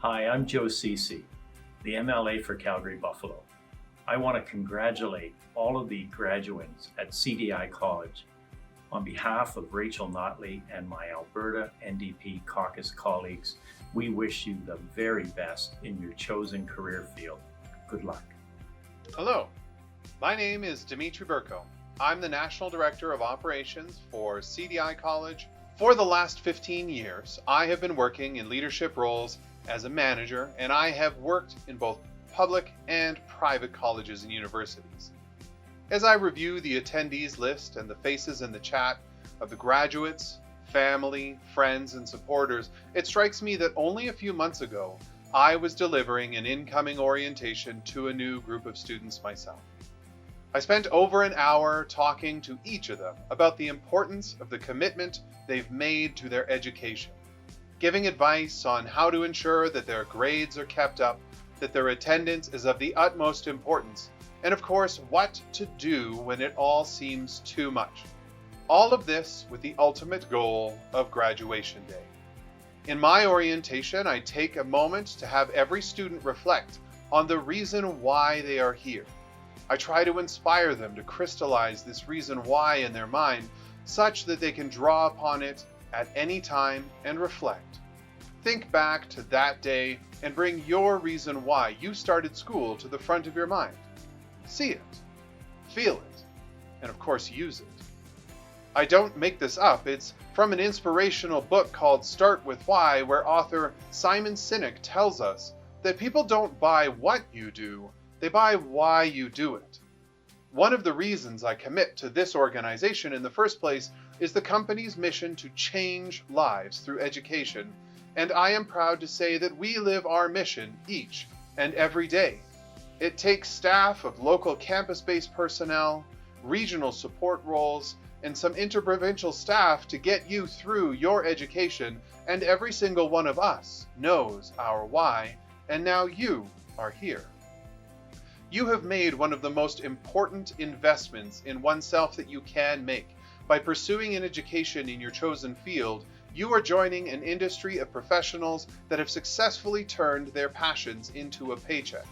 Hi, I'm Joe Cece, the MLA for Calgary Buffalo. I want to congratulate all of the graduates at CDI College. On behalf of Rachel Notley and my Alberta NDP caucus colleagues, we wish you the very best in your chosen career field. Good luck. Hello, my name is Dimitri Burko. I'm the National Director of Operations for CDI College. For the last 15 years, I have been working in leadership roles as a manager, and I have worked in both public and private colleges and universities. As I review the attendees list and the faces in the chat of the graduates, family, friends, and supporters, it strikes me that only a few months ago, I was delivering an incoming orientation to a new group of students myself. I spent over an hour talking to each of them about the importance of the commitment they've made to their education, giving advice on how to ensure that their grades are kept up, that their attendance is of the utmost importance, and of course, what to do when it all seems too much. All of this with the ultimate goal of graduation day. In my orientation, I take a moment to have every student reflect on the reason why they are here. I try to inspire them to crystallize this reason why in their mind, such that they can draw upon it at any time and reflect. Think back to that day and bring your reason why you started school to the front of your mind. See it, feel it, and of course use it. I don't make this up. It's from an inspirational book called Start With Why, where author Simon Sinek tells us that people don't buy what you do, they buy why you do it. One of the reasons I commit to this organization in the first place is the company's mission to change lives through education, and I am proud to say that we live our mission each and every day. It takes staff of local campus-based personnel, regional support roles, and some interprovincial staff to get you through your education, and every single one of us knows our why, and now you are here. You have made one of the most important investments in oneself that you can make. By pursuing an education in your chosen field, you are joining an industry of professionals that have successfully turned their passions into a paycheck.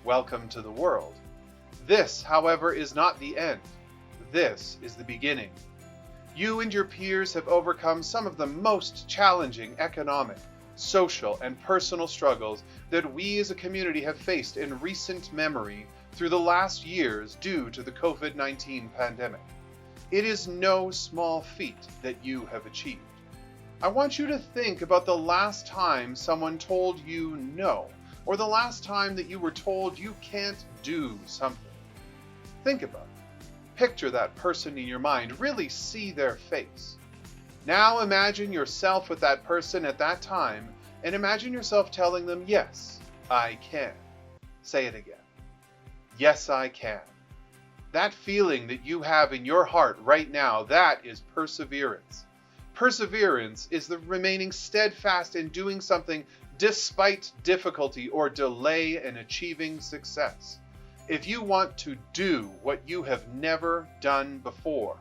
Welcome to the world. This, however, is not the end. This is the beginning. You and your peers have overcome some of the most challenging economic, social, and personal struggles that we as a community have faced in recent memory through the last years due to the COVID-19 pandemic. It is no small feat that you have achieved. I want you to think about the last time someone told you no, or the last time that you were told you can't do something. Think about it. Picture that person in your mind. Really see their face. Now imagine yourself with that person at that time, and imagine yourself telling them, yes, I can. Say it again. Yes, I can. That feeling that you have in your heart right now, that is perseverance. Perseverance is the remaining steadfast in doing something despite difficulty or delay in achieving success. If you want to do what you have never done before,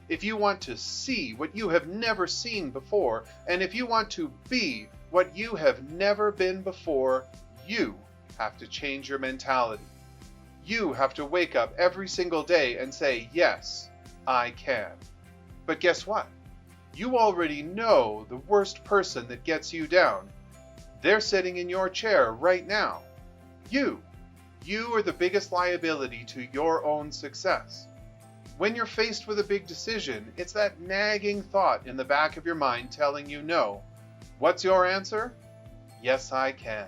if you want to see what you have never seen before, and if you want to be what you have never been before, you have to change your mentality. You have to wake up every single day and say, yes, I can. But guess what? You already know the worst person that gets you down. They're sitting in your chair right now. You are the biggest liability to your own success. When you're faced with a big decision, it's that nagging thought in the back of your mind telling you no. What's your answer? Yes, I can.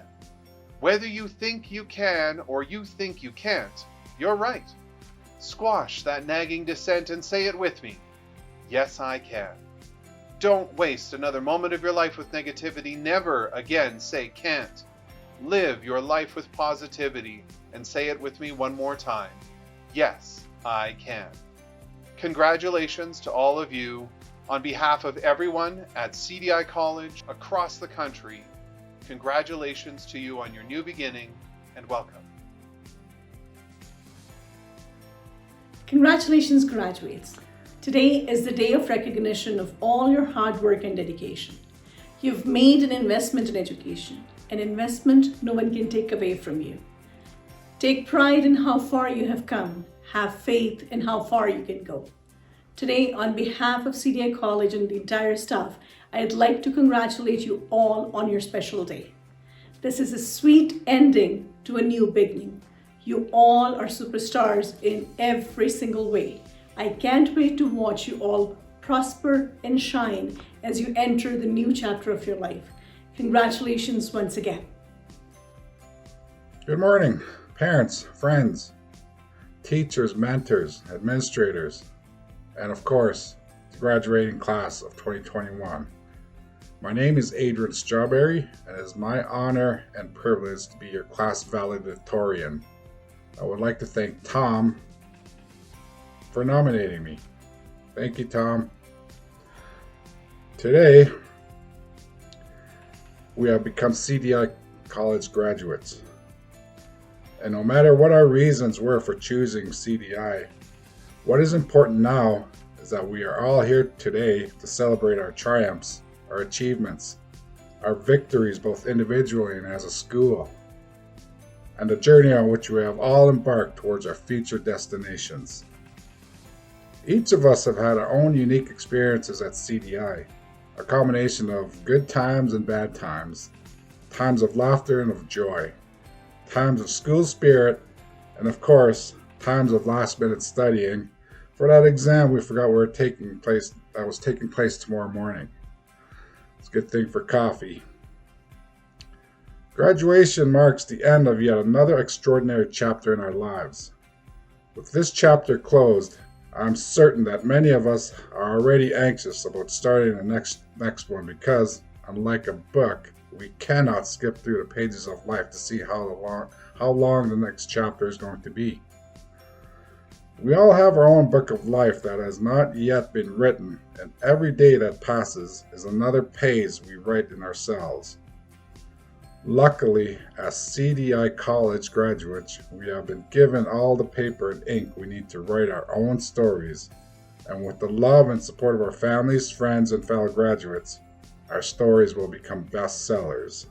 Whether you think you can or you think you can't, you're right. Squash that nagging dissent and say it with me. Yes, I can. Don't waste another moment of your life with negativity. Never again say can't. Live your life with positivity and say it with me one more time. Yes, I can. Congratulations to all of you. On behalf of everyone at CDI College across the country, congratulations to you on your new beginning and welcome. Congratulations, graduates. Today is the day of recognition of all your hard work and dedication. You've made an investment in education. an investment no one can take away from you. Take pride in how far you have come. Have faith in how far you can go. Today, on behalf of CDI College and the entire staff, I'd like to congratulate you all on your special day. This is a sweet ending to a new beginning. You all are superstars in every single way. I can't wait to watch you all prosper and shine as you enter the new chapter of your life. Congratulations once again. Good morning, parents, friends, teachers, mentors, administrators, and of course, the graduating class of 2021. My name is Adrian Strawberry, and it is my honor and privilege to be your class valedictorian. I would like to thank Tom for nominating me. Thank you, Tom. Today, we have become CDI college graduates. And no matter what our reasons were for choosing CDI, what is important now is that we are all here today to celebrate our triumphs, our achievements, our victories both individually and as a school, and the journey on which we have all embarked towards our future destinations. Each of us have had our own unique experiences at CDI, a combination of good times and bad times, times of laughter and of joy, times of school spirit, and of course, times of last-minute studying for that exam we forgot was taking place tomorrow morning. It's a good thing for coffee. Graduation marks the end of yet another extraordinary chapter in our lives. With this chapter closed, I'm certain that many of us are already anxious about starting the next one because, unlike a book, we cannot skip through the pages of life to see how long the next chapter is going to be. We all have our own book of life that has not yet been written, and every day that passes is another page we write in ourselves. Luckily, as CDI college graduates, we have been given all the paper and ink we need to write our own stories, and with the love and support of our families, friends, and fellow graduates, our stories will become bestsellers.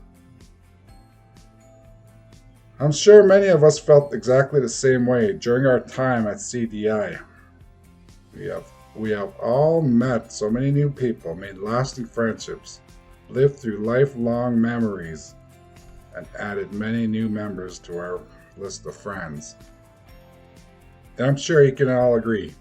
I'm sure many of us felt exactly the same way during our time at CDI. We have all met so many new people, made lasting friendships, lived through lifelong memories, and added many new members to our list of friends. And I'm sure you can all agree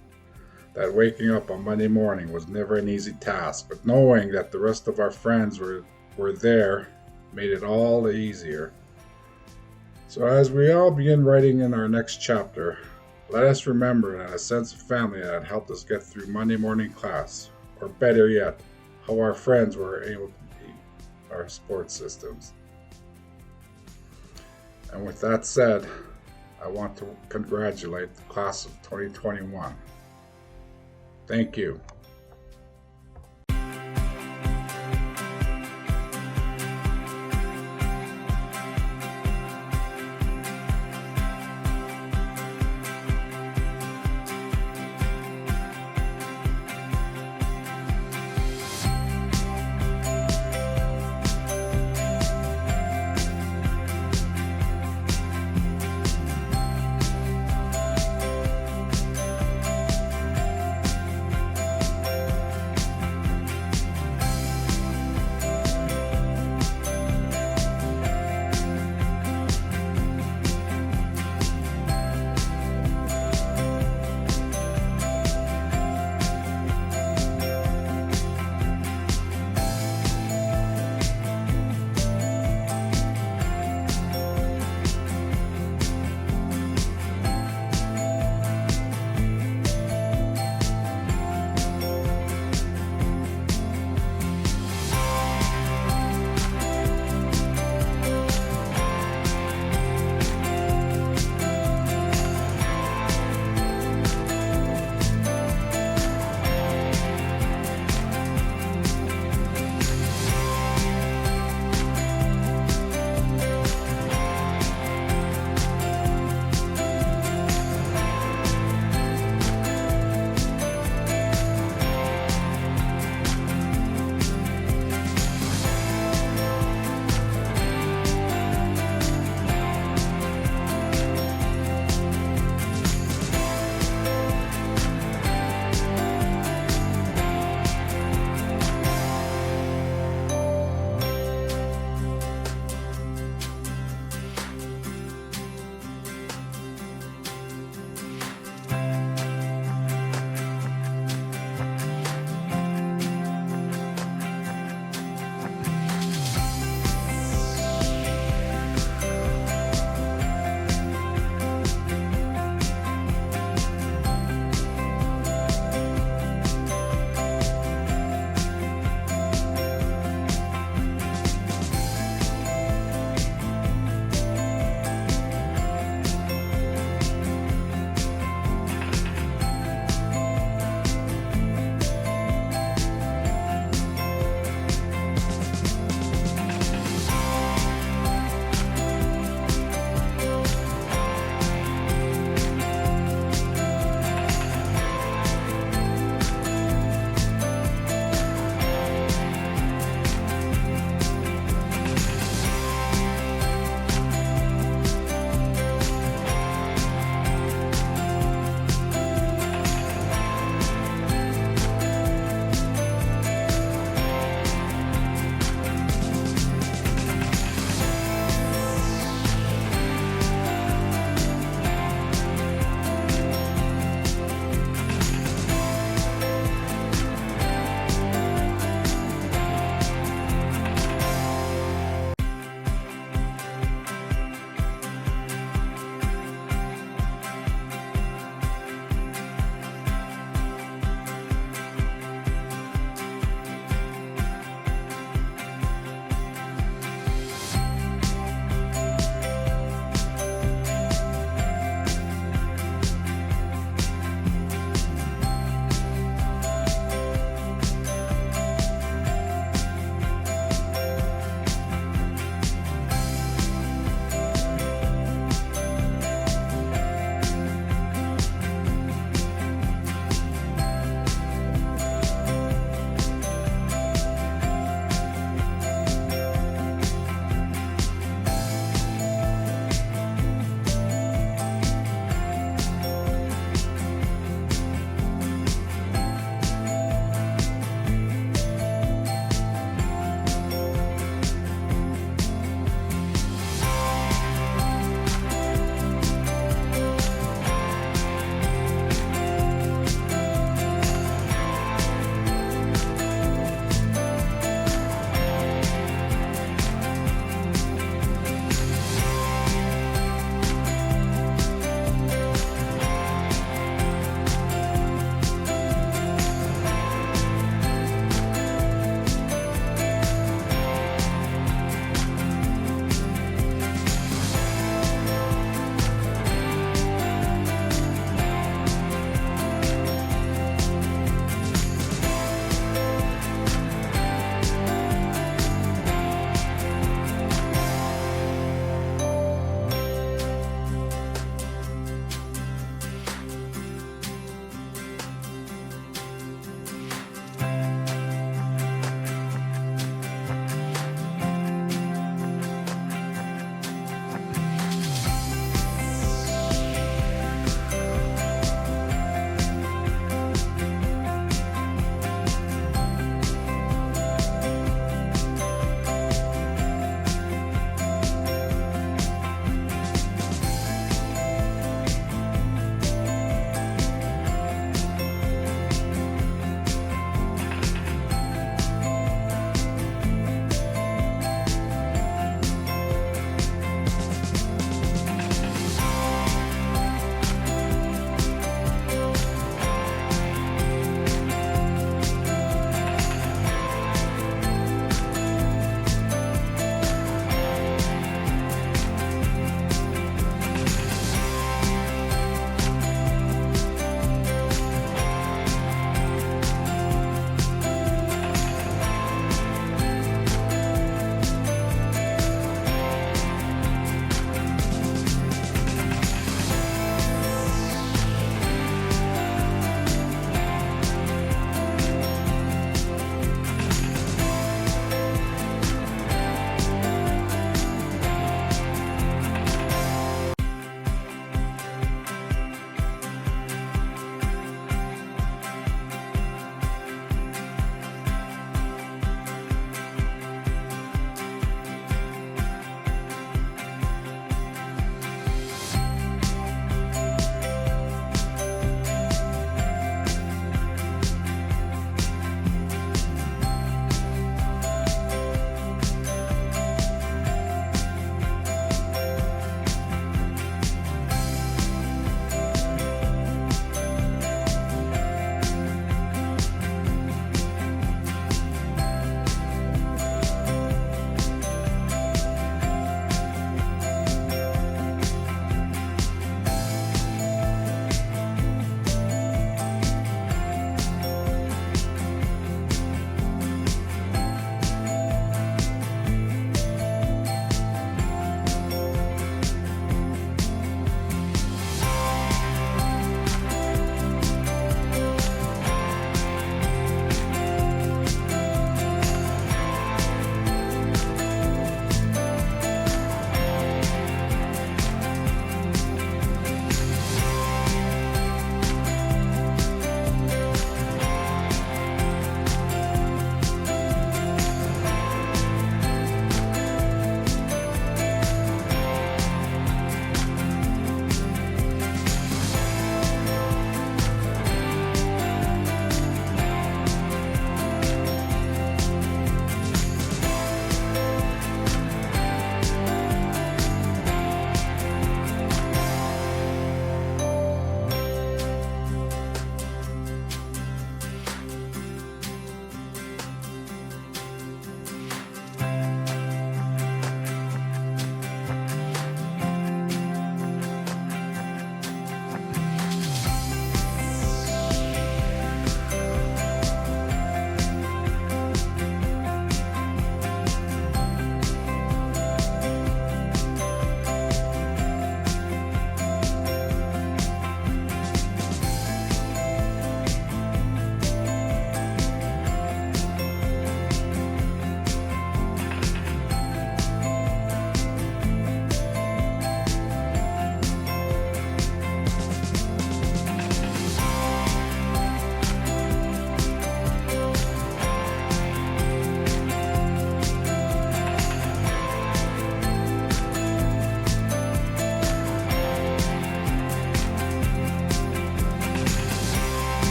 that waking up on Monday morning was never an easy task, but knowing that the rest of our friends were there made it all the easier. So as we all begin writing in our next chapter, let us remember that a sense of family that helped us get through Monday morning class, or better yet, how our friends were able to be our support systems. And with that said, I want to congratulate the class of 2021. Thank you.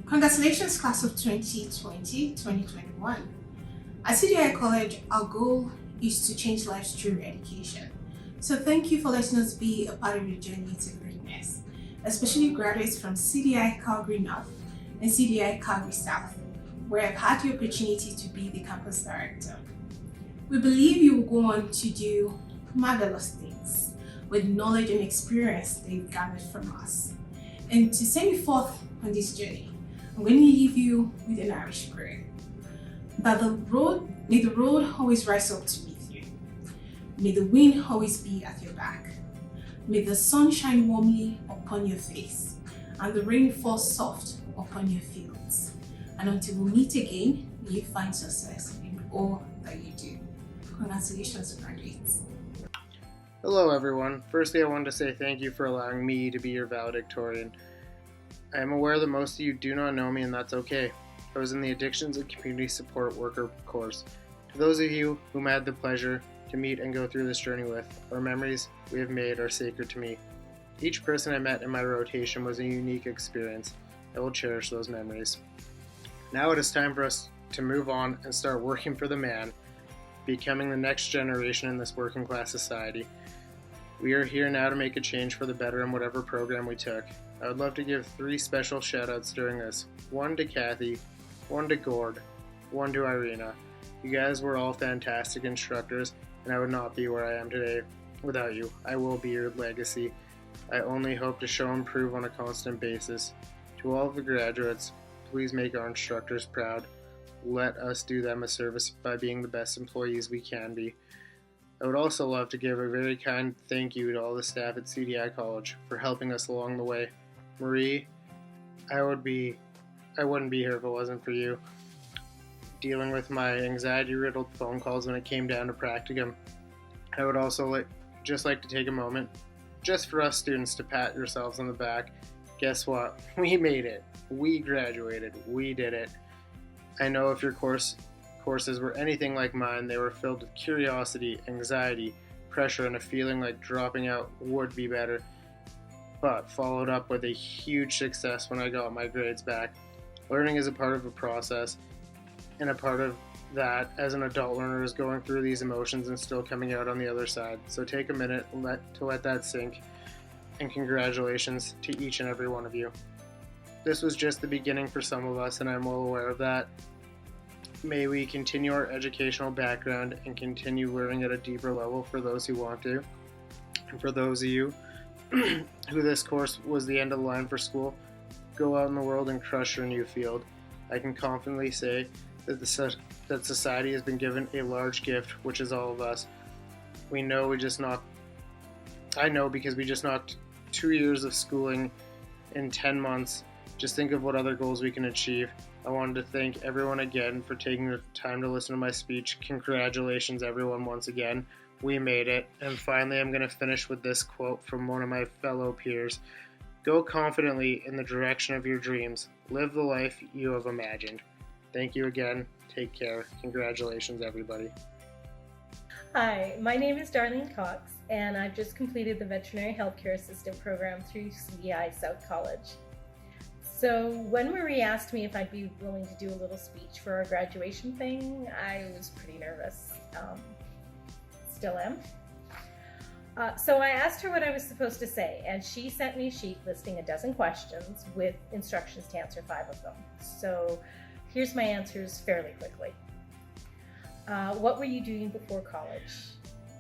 Congratulations, class of 2020-2021. At CDI College, our goal is to change lives through education. So thank you for letting us be a part of your journey to greatness, especially graduates from CDI Calgary North and CDI Calgary South, where I've had the opportunity to be the campus director. We believe you will go on to do marvelous things with knowledge and experience that you've gathered from us. And to send you forth on this journey, I'm going to leave you with an Irish prayer. That may the road always rise up to meet you. May the wind always be at your back. May the sun shine warmly upon your face and the rain fall soft upon your fields. And until we meet again, may you find success in all that you do. Congratulations, graduates. Hello everyone. Firstly, I wanted to say thank you for allowing me to be your valedictorian. I am aware that most of you do not know me, and that's okay. I was in the Addictions and Community Support Worker course. To those of you whom I had the pleasure to meet and go through this journey with, our memories we have made are sacred to me. Each person I met in my rotation was a unique experience. I will cherish those memories. Now it is time for us to move on and start working for the man, becoming the next generation in this working class society. We are here now to make a change for the better in whatever program we took. I would love to give 3 special shout-outs during this. 1 to Kathy, 1 to Gord, 1 to Irina. You guys were all fantastic instructors, and I would not be where I am today without you. I will be your legacy. I only hope to show and prove on a constant basis. To all of the graduates, please make our instructors proud. Let us do them a service by being the best employees we can be. I would also love to give a very kind thank you to all the staff at CDI College for helping us along the way. Marie, I wouldn't be here if it wasn't for you. Dealing with my anxiety-riddled phone calls when it came down to practicum. I would also like to take a moment just for us students to pat yourselves on the back. Guess what? We made it. We graduated. We did it. I know if your courses were anything like mine, they were filled with curiosity, anxiety, pressure, and a feeling like dropping out would be better, but followed up with a huge success when I got my grades back. Learning is a part of a process, and a part of that as an adult learner is going through these emotions and still coming out on the other side. So take a minute to let that sink, and congratulations to each and every one of you. This was just the beginning for some of us, and I'm well aware of that. May we continue our educational background and continue learning at a deeper level for those who want to. And for those of you who this course was the end of the line for school, go out in the world and crush your new field. I can confidently say that that society has been given a large gift, which is all of us. I know because we just knocked 2 years of schooling in 10 months. Just think of what other goals we can achieve. I wanted to thank everyone again for taking the time to listen to my speech. Congratulations, everyone, once again. We made it. And finally, I'm going to finish with this quote from one of my fellow peers. Go confidently in the direction of your dreams. Live the life you have imagined. Thank you again. Take care. Congratulations, everybody. Hi, my name is Darlene Cox, and I've just completed the Veterinary Healthcare Assistant program through CDI South College. So when Marie asked me if I'd be willing to do a little speech for our graduation thing, I was pretty nervous. Still am. So I asked her what I was supposed to say, and she sent me a sheet listing a dozen questions with instructions to answer 5 of them. So here's my answers fairly quickly. What were you doing before college?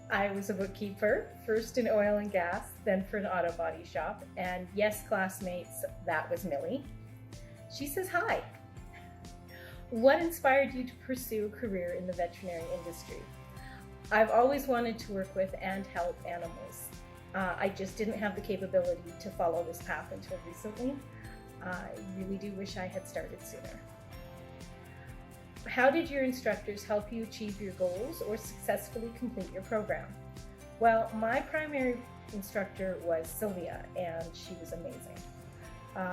I was a bookkeeper, first in oil and gas, then for an auto body shop. And yes, classmates, that was Millie. She says hi. What inspired you to pursue a career in the veterinary industry? I've always wanted to work with and help animals. I just didn't have the capability to follow this path until recently. I really do wish I had started sooner. How did your instructors help you achieve your goals or successfully complete your program? Well, my primary instructor was Sylvia, and she was amazing.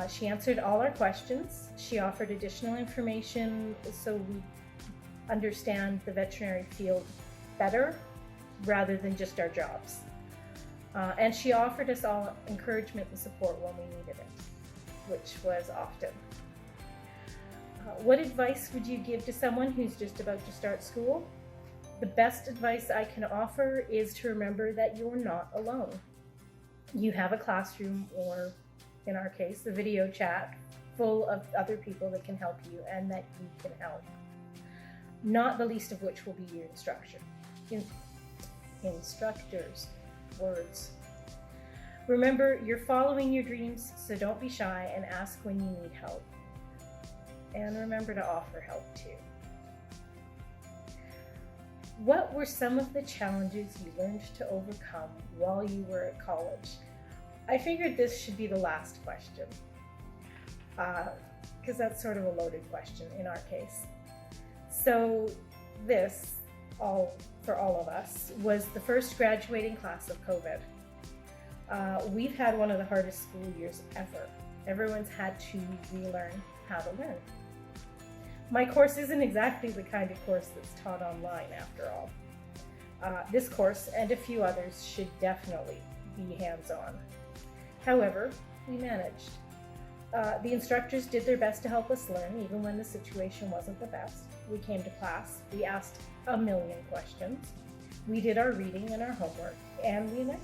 She answered all our questions. She offered additional information so we understand the veterinary field better rather than just our jobs. And she offered us all encouragement and support when we needed it, which was often. What advice would you give to someone who's just about to start school? The best advice I can offer is to remember that you're not alone. You have a classroom, or in our case, a video chat full of other people that can help you and that you can help. Not the least of which will be your instructors. Words. Remember, you're following your dreams, so don't be shy and ask when you need help. And remember to offer help too. What were some of the challenges you learned to overcome while you were at college? I figured this should be the last question, because that's sort of a loaded question in our case. So this, for all of us, was the first graduating class of COVID. We've had one of the hardest school years ever. Everyone's had to relearn how to learn. My course isn't exactly the kind of course that's taught online, after all. This course and a few others should definitely be hands-on. However, we managed. The instructors did their best to help us learn, even when the situation wasn't the best. We came to class, we asked a million questions, we did our reading and our homework, and we learned.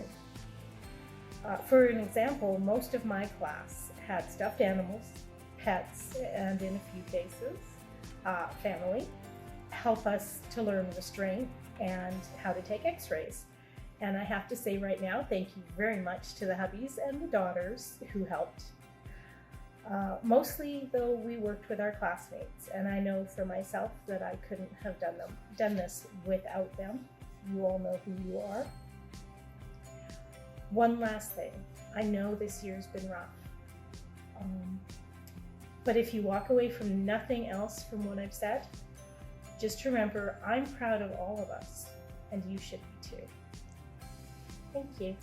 For an example, most of my class had stuffed animals, pets, and in a few cases, family, help us to learn restraint and how to take x-rays. And I have to say right now, thank you very much to the hubbies and the daughters who helped. Mostly, though, we worked with our classmates, and I know for myself that I couldn't have done this without them. You all know who you are. One last thing, I know this year's been rough, but if you walk away from nothing else from what I've said, just remember I'm proud of all of us, and you should be too. Thank you.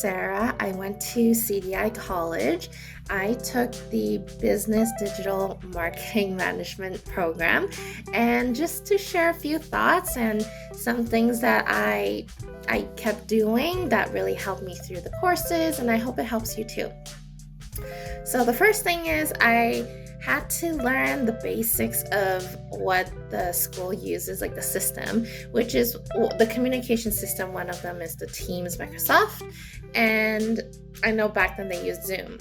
Sarah. I went to CDI College. I took the Business Digital Marketing Management program, and just to share a few thoughts and some things that I kept doing that really helped me through the courses, and I hope it helps you too. So the first thing is I had to learn the basics of what the school uses, like the system, which is the communication system. One of them is the Teams Microsoft, and I know back then they used Zoom,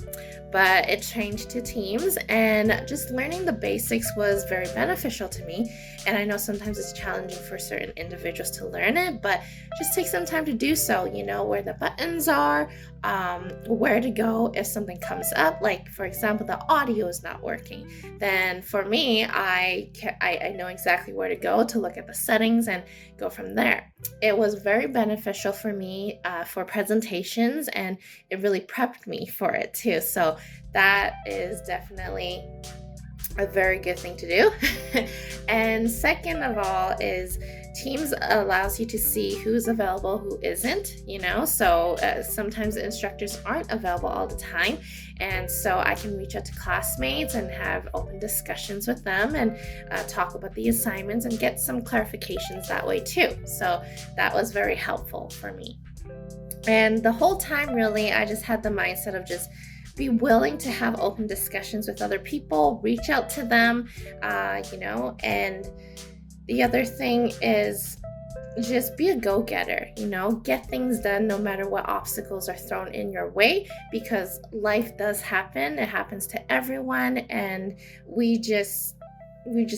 but it changed to Teams, and just learning the basics was very beneficial to me. And I know sometimes it's challenging for certain individuals to learn it, but just take some time to do so. You know where the buttons are, where to go if something comes up. Like, for example, the audio is not working. Then for me, I know exactly where to go to look at the settings and go from there. It was very beneficial for me for presentations, and it really prepped me for it too. So that is definitely a very good thing to do. And second of all is Teams allows you to see who's available, who isn't, so sometimes the instructors aren't available all the time, and so I can reach out to classmates and have open discussions with them and talk about the assignments and get some clarifications that way too. So that was very helpful for me. And the whole time, really, I just had the mindset of just be willing to have open discussions with other people, reach out to them, and the other thing is just be a go-getter, get things done no matter what obstacles are thrown in your way, because life does happen. It happens to everyone, and we just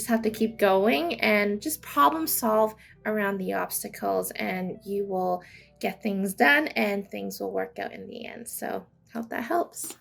have to keep going and just problem solve around the obstacles, and you will get things done and things will work out in the end. So hope that helps.